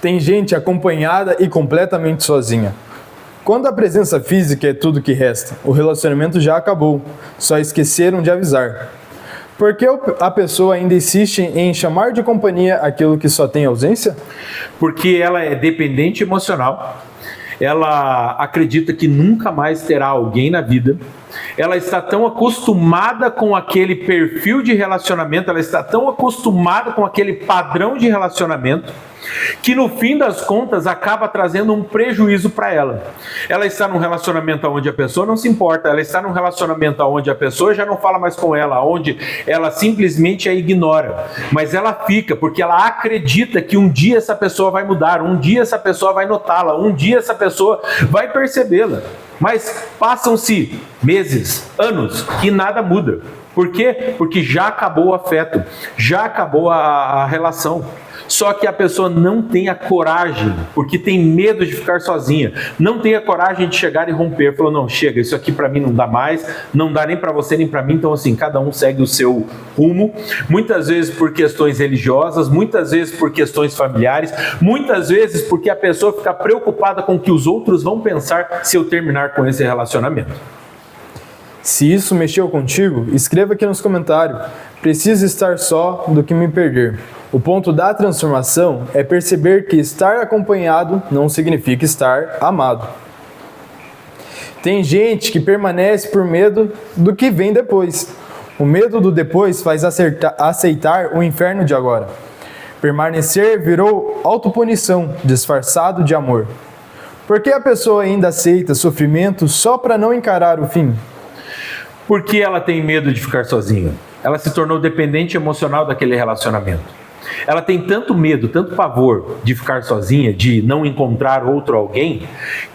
Tem gente acompanhada e completamente sozinha. Quando a presença física é tudo que resta, o relacionamento já acabou, só esqueceram de avisar. Por que a pessoa ainda insiste em chamar de companhia aquilo que só tem ausência? Porque ela é dependente emocional, ela acredita que nunca mais terá alguém na vida, ela está tão acostumada com aquele perfil de relacionamento, ela está tão acostumada com aquele padrão de relacionamento, que no fim das contas acaba trazendo um prejuízo para ela. Ela está num relacionamento onde a pessoa não se importa, ela está num relacionamento onde a pessoa já não fala mais com ela, onde ela simplesmente a ignora, mas ela fica porque ela acredita que um dia essa pessoa vai mudar, um dia essa pessoa vai notá-la, um dia essa pessoa vai percebê-la. Mas passam-se meses, anos, e nada muda. Por quê? Porque já acabou o afeto, já acabou a relação. Só que a pessoa não tem a coragem, porque tem medo de ficar sozinha, não tem a coragem de chegar e romper. Falou, não, chega, isso aqui para mim não dá mais, não dá nem para você nem para mim, então assim, cada um segue o seu rumo, muitas vezes por questões religiosas, muitas vezes por questões familiares, muitas vezes porque a pessoa fica preocupada com o que os outros vão pensar se eu terminar com esse relacionamento. Se isso mexeu contigo, escreva aqui nos comentários. Preciso estar só do que me perder. O ponto da transformação é perceber que estar acompanhado não significa estar amado. Tem gente que permanece por medo do que vem depois. O medo do depois faz aceitar o inferno de agora. Permanecer virou autopunição, disfarçado de amor. Por que a pessoa ainda aceita sofrimento só para não encarar o fim? Porque ela tem medo de ficar sozinha. Ela se tornou dependente emocional daquele relacionamento. Ela tem tanto medo, tanto pavor de ficar sozinha, de não encontrar outro alguém,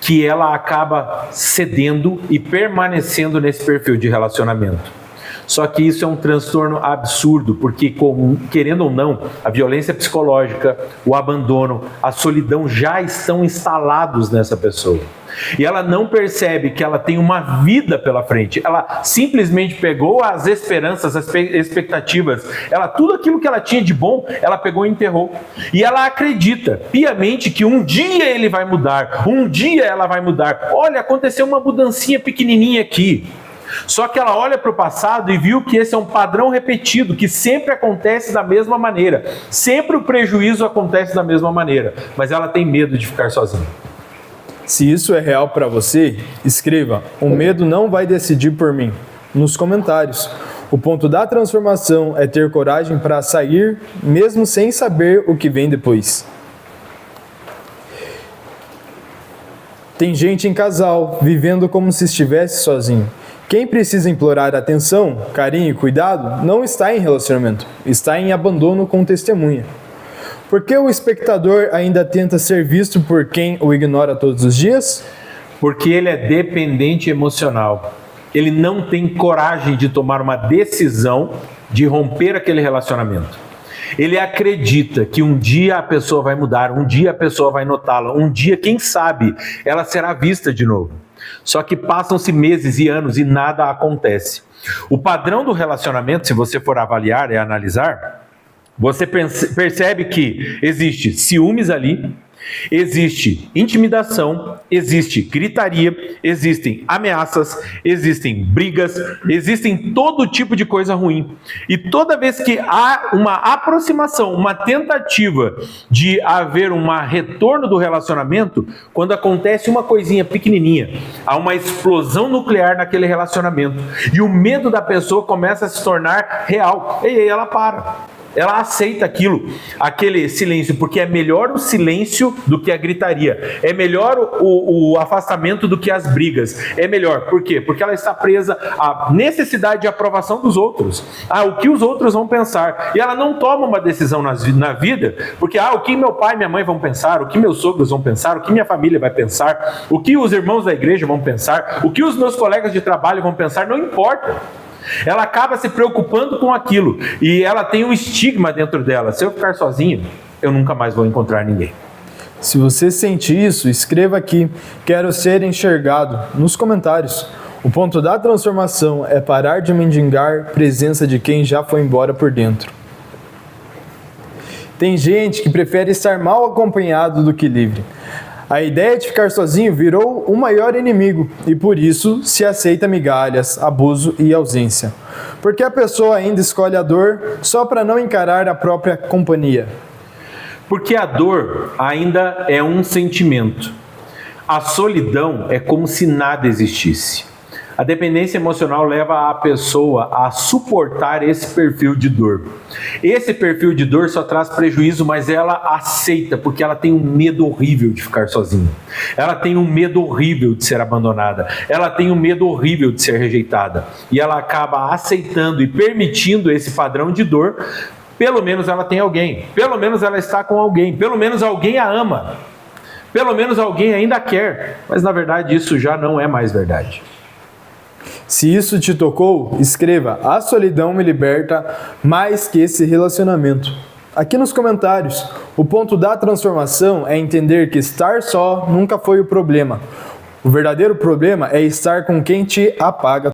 que ela acaba cedendo e permanecendo nesse perfil de relacionamento. Só que isso é um transtorno absurdo, porque, querendo ou não, a violência psicológica, o abandono, a solidão já estão instalados nessa pessoa. E ela não percebe que ela tem uma vida pela frente. Ela simplesmente pegou as esperanças, as expectativas, tudo aquilo que ela tinha de bom, ela pegou e enterrou. E ela acredita piamente que um dia ele vai mudar, um dia ela vai mudar. Olha, aconteceu uma mudancinha pequenininha aqui. Só que ela olha para o passado e viu que esse é um padrão repetido, que sempre acontece da mesma maneira. Sempre o prejuízo acontece da mesma maneira. Mas ela tem medo de ficar sozinha. Se isso é real para você, escreva: o medo não vai decidir por mim, nos comentários. O ponto da transformação é ter coragem para sair, mesmo sem saber o que vem depois. Tem gente em casal, vivendo como se estivesse sozinho. Quem precisa implorar atenção, carinho e cuidado não está em relacionamento, está em abandono com testemunha. Por que o espectador ainda tenta ser visto por quem o ignora todos os dias? Porque ele é dependente emocional. Ele não tem coragem de tomar uma decisão de romper aquele relacionamento. Ele acredita que um dia a pessoa vai mudar, um dia a pessoa vai notá-la, um dia, quem sabe, ela será vista de novo. Só que passam-se meses e anos e nada acontece. O padrão do relacionamento, se você for avaliar e analisar, você percebe que existe ciúmes ali, existe intimidação, existe gritaria, existem ameaças, existem brigas, existem todo tipo de coisa ruim. E toda vez que há uma aproximação, uma tentativa de haver um retorno do relacionamento, quando acontece uma coisinha pequenininha, há uma explosão nuclear naquele relacionamento. E o medo da pessoa começa a se tornar real. E aí ela para. Ela aceita aquele silêncio, porque é melhor o silêncio do que a gritaria. É melhor o afastamento do que as brigas. É melhor. Por quê? Porque ela está presa à necessidade de aprovação dos outros. O que os outros vão pensar. E ela não toma uma decisão na vida, porque o que meu pai e minha mãe vão pensar, o que meus sogros vão pensar, o que minha família vai pensar, o que os irmãos da igreja vão pensar, o que os meus colegas de trabalho vão pensar, não importa. Ela acaba se preocupando com aquilo e ela tem um estigma dentro dela. Se eu ficar sozinho, eu nunca mais vou encontrar ninguém. Se você sente isso, escreva aqui: quero ser enxergado, nos comentários. O ponto da transformação é parar de mendigar presença de quem já foi embora por dentro. Tem gente que prefere estar mal acompanhado do que livre. A ideia de ficar sozinho virou o maior inimigo e por isso se aceita migalhas, abuso e ausência. Porque a pessoa ainda escolhe a dor só para não encarar a própria companhia. Porque a dor ainda é um sentimento. A solidão é como se nada existisse. A dependência emocional leva a pessoa a suportar esse perfil de dor. Esse perfil de dor só traz prejuízo, mas ela aceita porque ela tem um medo horrível de ficar sozinha. Ela tem um medo horrível de ser abandonada. Ela tem um medo horrível de ser rejeitada. E ela acaba aceitando e permitindo esse padrão de dor. Pelo menos ela tem alguém. Pelo menos ela está com alguém. Pelo menos alguém a ama. Pelo menos alguém ainda a quer. Mas na verdade isso já não é mais verdade. Se isso te tocou, escreva: a solidão me liberta mais que esse relacionamento. Aqui nos comentários, o ponto da transformação é entender que estar só nunca foi o problema. O verdadeiro problema é estar com quem te apaga.